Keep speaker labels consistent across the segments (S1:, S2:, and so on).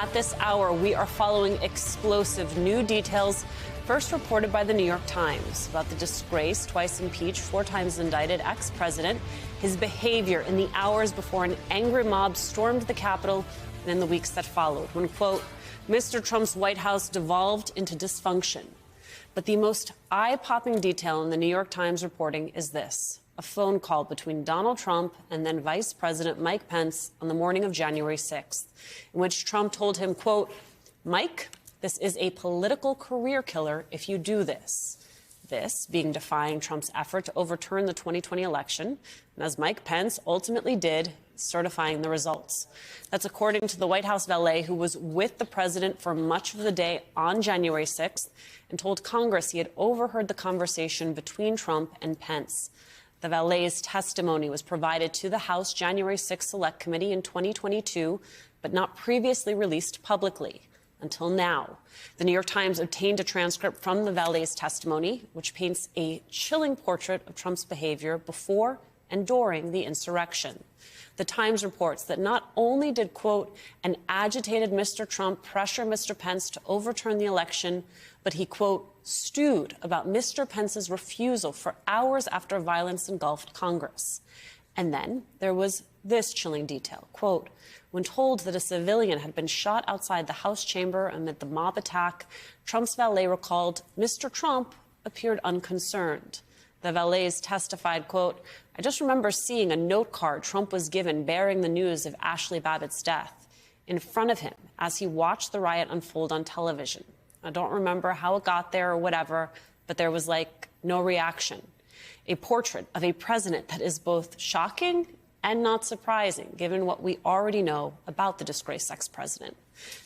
S1: at this hour, we are following explosive new details, first reported by the New York Times, about the disgraced, twice impeached, 4 times indicted ex-president, his behavior in the hours before an angry mob stormed the Capitol and in the weeks that followed, when, quote, Mr. Trump's White House devolved into dysfunction. But the most eye-popping detail in the New York Times reporting is this: a phone call between Donald Trump and then Vice President Mike Pence on the morning of January 6th, in which Trump told him, quote, Mike, this is a political career killer if you do this. This being defying Trump's effort to overturn the 2020 election, and as Mike Pence ultimately did, certifying the results. That's according to the White House valet, who was with the president for much of the day on January 6th and told Congress he had overheard the conversation between Trump and Pence. The valet's testimony was provided to the House January 6th Select Committee in 2022, but not previously released publicly until now. The New York Times obtained a transcript from the valet's testimony, which paints a chilling portrait of Trump's behavior before and during the insurrection. The Times reports that not only did, quote, an agitated Mr. Trump pressure Mr. Pence to overturn the election, but he, quote, stewed about Mr. Pence's refusal for hours after violence engulfed Congress. And then there was this chilling detail, quote, when told that a civilian had been shot outside the House chamber amid the mob attack, Trump's valet recalled Mr. Trump appeared unconcerned. The valets testified, quote, I just remember seeing a note card Trump was given bearing the news of Ashley Babbitt's death in front of him as he watched the riot unfold on television. I don't remember how it got there or whatever, but there was, like, no reaction. A portrait of a president that is both shocking and not surprising, given what we already know about the disgraced ex-president.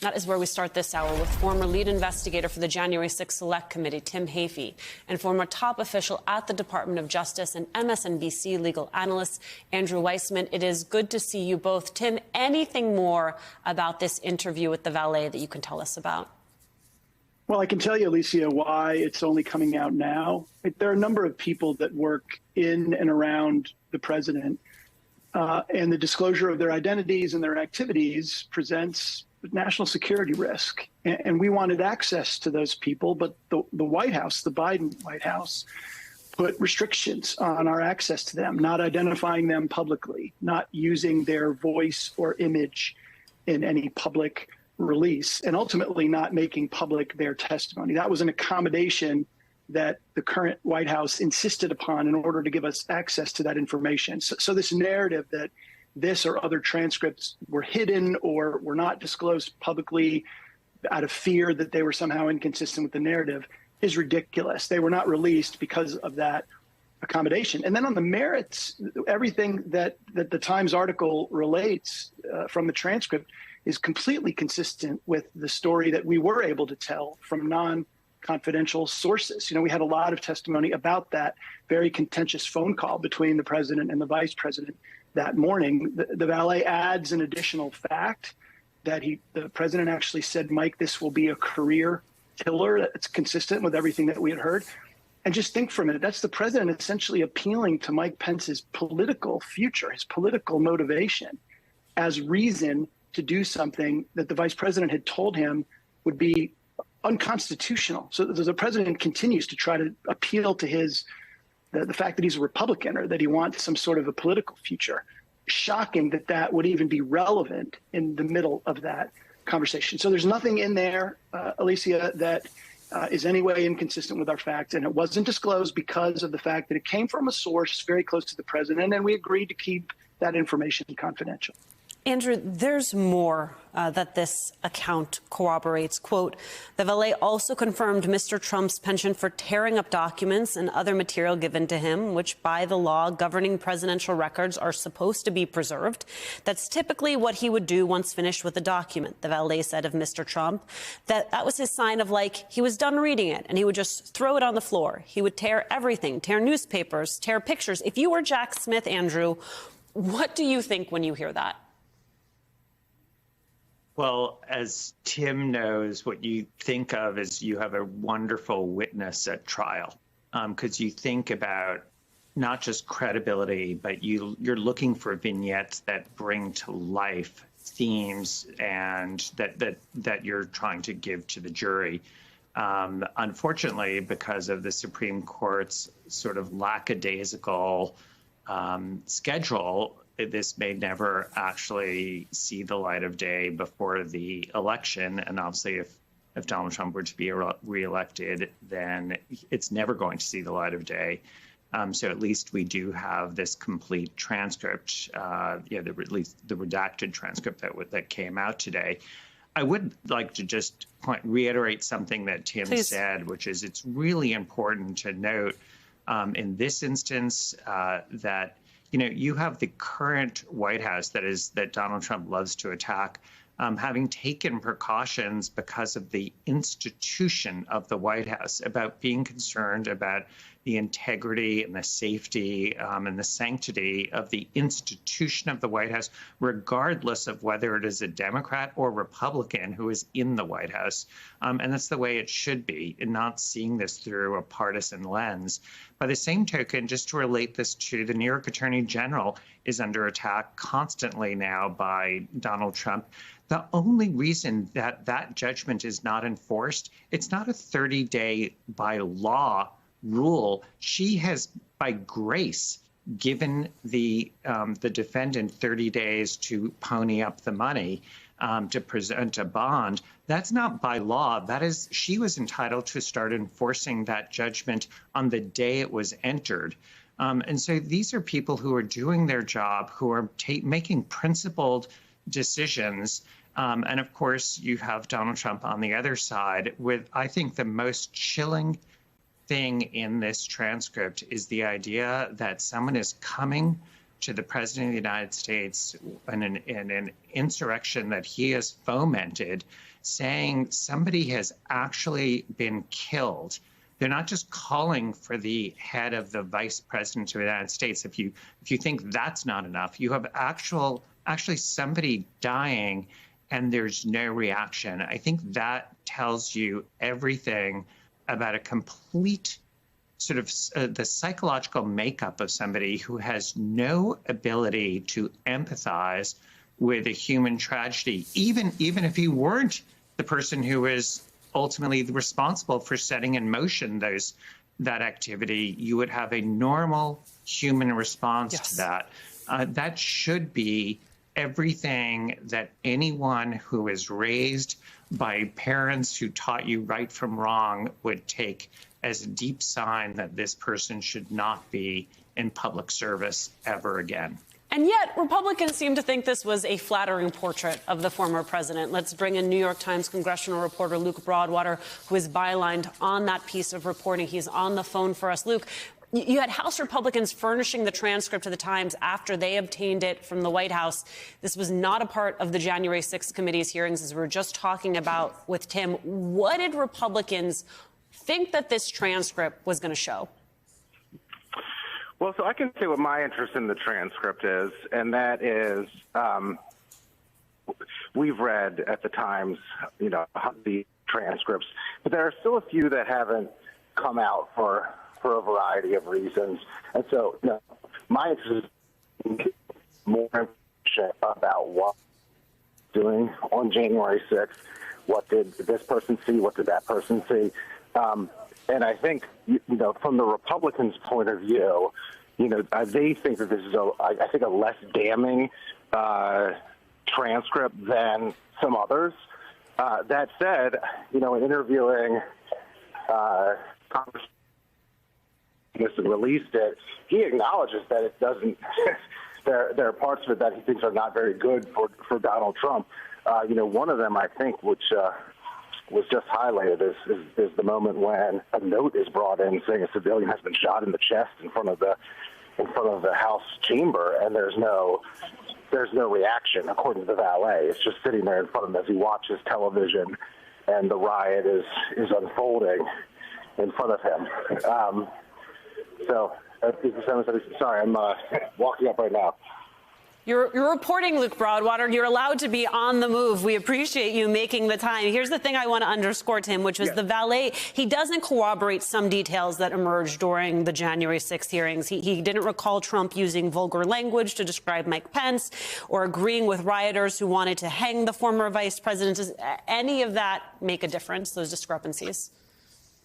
S1: That is where we start this hour with former lead investigator for the January 6th Select Committee, Tim Heaphy, and former top official at the Department of Justice and MSNBC legal analyst, Andrew Weissmann. It is good to see you both. Tim, anything more about this interview with the valet that you can tell us about?
S2: Well, I can tell you, Alicia, why it's only coming out now. There are a number of people that work in and around the president, and the disclosure of their identities and their activities presents national security risk. And we wanted access to those people, but the White House, the Biden White House, put restrictions on our access to them, not identifying them publicly, not using their voice or image in any public release, and ultimately not making public their testimony. That was an accommodation that the current White House insisted upon in order to give us access to that information. So this narrative that this or other transcripts were hidden or were not disclosed publicly out of fear that they were somehow inconsistent with the narrative is ridiculous. They were not released because of that accommodation. And then on the merits, everything that the Times article relates from the transcript is completely consistent with the story that we were able to tell from non-confidential sources. You know, we had a lot of testimony about that very contentious phone call between the president and the vice president that morning. The valet adds an additional fact that the president actually said, Mike, this will be a career killer. That's consistent with everything that we had heard. And just think for a minute, that's the president essentially appealing to Mike Pence's political future, his political motivation, as reason to do something that the vice president had told him would be unconstitutional. So the president continues to try to appeal to the fact that he's a Republican or that he wants some sort of a political future. Shocking that that would even be relevant in the middle of that conversation. So there's nothing in there, Alicia, that is any way inconsistent with our facts. And it wasn't disclosed because of the fact that it came from a source very close to the president. And we agreed to keep that information confidential.
S1: Andrew, there's more that this account corroborates. Quote, the valet also confirmed Mr. Trump's penchant for tearing up documents and other material given to him, which by the law governing presidential records are supposed to be preserved. That's typically what he would do once finished with a document, the valet said of Mr. Trump. That was his sign of, like, he was done reading it and he would just throw it on the floor. He would tear everything, tear newspapers, tear pictures. If you were Jack Smith, Andrew, what do you think when you hear that?
S3: Well, as Tim knows, what you think of is you have a wonderful witness at trial, because you think about not just credibility, but you're looking for vignettes that bring to life themes and that you're trying to give to the jury. Unfortunately, because of the Supreme Court's sort of lackadaisical schedule, this may never actually see the light of day before the election. And obviously, if Donald Trump were to be reelected, then it's never going to see the light of day. So at least we do have this complete transcript, at least the redacted transcript that came out today. I would like to just reiterate something that Tim said, which is it's really important to note in this instance that you have the current White House that Donald Trump loves to attack, having taken precautions because of the institution of the White House, about being concerned about the integrity and the safety and the sanctity of the institution of the White House, regardless of whether it is a Democrat or Republican who is in the White House. And that's the way it should be, and not seeing this through a partisan lens. By the same token, just to relate this to the New York Attorney General is under attack constantly now by Donald Trump. The only reason that judgment is not enforced, it's not a 30-day by law rule. She has, by grace, given the defendant 30 days to pony up the money to present a bond. That's not by law. That is, she was entitled to start enforcing that judgment on the day it was entered. And so these are people who are doing their job, who are making principled decisions. And of course, you have Donald Trump on the other side with, I think, the most chilling thing in this transcript is the idea that someone is coming to the president of the United States in an insurrection that he has fomented, saying somebody has actually been killed. They're not just calling for the head of the vice president of the United States. If you think that's not enough, you have actually somebody dying and there's no reaction. I think that tells you everything about a complete sort of the psychological makeup of somebody who has no ability to empathize with a human tragedy, even if he weren't the person who is ultimately responsible for setting in motion that activity. You would have a normal human response to that. That should be everything that anyone who is raised by parents who taught you right from wrong would take as a deep sign that this person should not be in public service ever again.
S1: And yet, Republicans seem to think this was a flattering portrait of the former president. Let's bring in New York Times congressional reporter Luke Broadwater, who is bylined on that piece of reporting. He's on the phone for us. Luke, you had House Republicans furnishing the transcript to the Times after they obtained it from the White House. This was not a part of the January 6th committee's hearings, as we were just talking about with Tim. What did Republicans think that this transcript was going to show?
S4: Well, so I can say what my interest in the transcript is, and that is we've read at the Times, the transcripts, but there are still a few that haven't come out for a variety of reasons. And so, my interest is more information about what doing on January 6th. What did this person see? What did that person see? And I think, from the Republicans' point of view, they think that this is a less damning transcript than some others. That said, in interviewing Congressman and released it, he acknowledges that it doesn't. there are parts of it that he thinks are not very good for Donald Trump. One of them, I think, which was just highlighted, is the moment when a note is brought in saying a civilian has been shot in the chest in front of the House chamber, and there's no reaction according to the valet. It's just sitting there in front of him as he watches television, and the riot is unfolding in front of him. Sorry, I'm walking up right now.
S1: You're reporting, Luke Broadwater. You're allowed to be on the move. We appreciate you making the time. Here's the thing I want to underscore, Tim, which was the valet. He doesn't corroborate some details that emerged during the January 6th hearings. He didn't recall Trump using vulgar language to describe Mike Pence or agreeing with rioters who wanted to hang the former vice president. Does any of that make a difference, those discrepancies?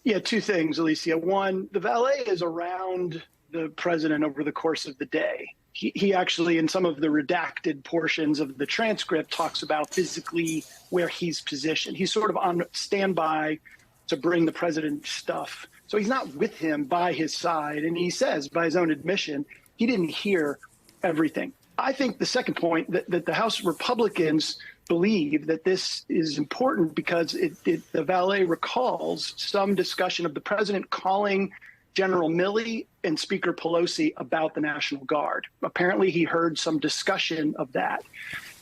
S2: Yeah, two things, Alicia. One, the valet is around the president over the course of the day. He actually, in some of the redacted portions of the transcript, talks about physically where he's positioned. He's sort of on standby to bring the president stuff. So he's not with him by his side. And he says, by his own admission, he didn't hear everything. I think the second point that the House Republicans believe that this is important because the valet recalls some discussion of the president calling General Milley and Speaker Pelosi about the National Guard. Apparently, he heard some discussion of that.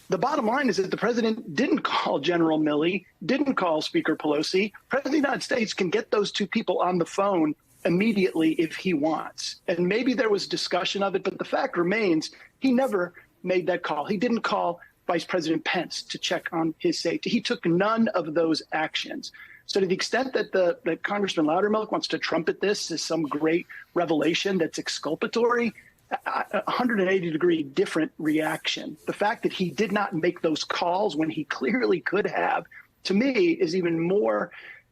S2: The bottom line is that the president didn't call General Milley, didn't call Speaker Pelosi. President of the United States can get those two people on the phone immediately if he wants. And maybe there was discussion of it, but the fact remains he never made that call. He didn't call Vice President Pence to check on his safety. He took none of those actions. So to the extent that that Congressman Loudermilk wants to trumpet this as some great revelation that's exculpatory, 180-degree different reaction. The fact that he did not make those calls when he clearly could have, to me, is even more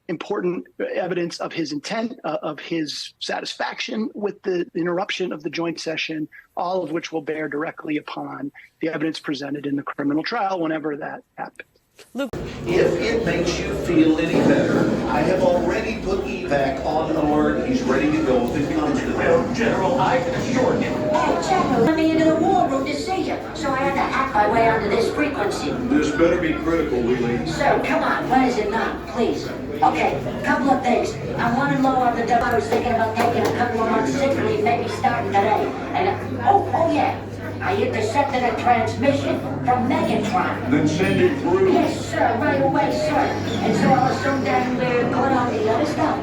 S2: important evidence of his intent, of his satisfaction with the interruption of the joint session, all of which will bear directly upon the evidence presented in the criminal trial whenever that happens.
S1: Luke.
S5: If it makes you feel any better, I have already put evac on alert. He's ready to go if it comes to that. General, I can assure him.
S6: Hey, General, let me into the war room to see you, so I had to hack my way onto this frequency.
S5: This better be critical, Wheelie.
S6: Sir, come on, when is it not, please? Okay, couple of things. I'm running low on the dough. I was thinking about taking a couple of months sick leave, maybe starting today. And, oh yeah. I intercepted a transmission from Megatron.
S5: Then send it through.
S6: Yes, sir, right away, sir. And so I'll assume that we're going on the other stuff.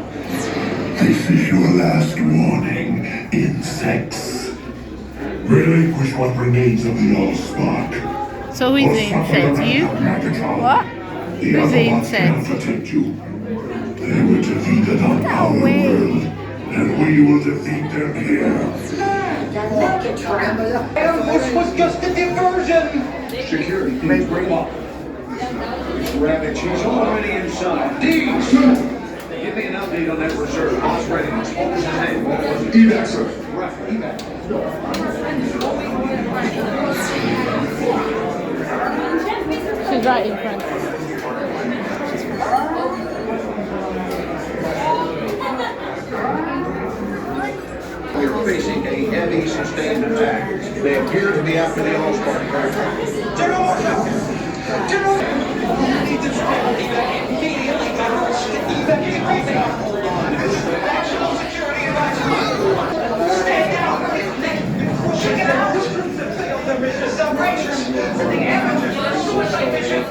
S7: This is your last warning, insects. Relinquish what remains of the Allspark.
S8: So who's the insect? You? What? Who's the insect?
S7: Protect you. They were defeated on our world, and we will defeat them here.
S5: This was just a diversion. Security, please bring up. Rabbit, she's already inside. Deeds! Give me an update on that reserve. What's readiness? What was his name? What was it?
S7: Evac, sir.
S5: Right, evac.
S8: She's right in front.
S5: We are facing a heavy sustained attack. They appear to be after the Allspark. General! General! We need to immediately National security advisory. Stay down! Check it out! There is a celebration for the amateurs of suicide mission.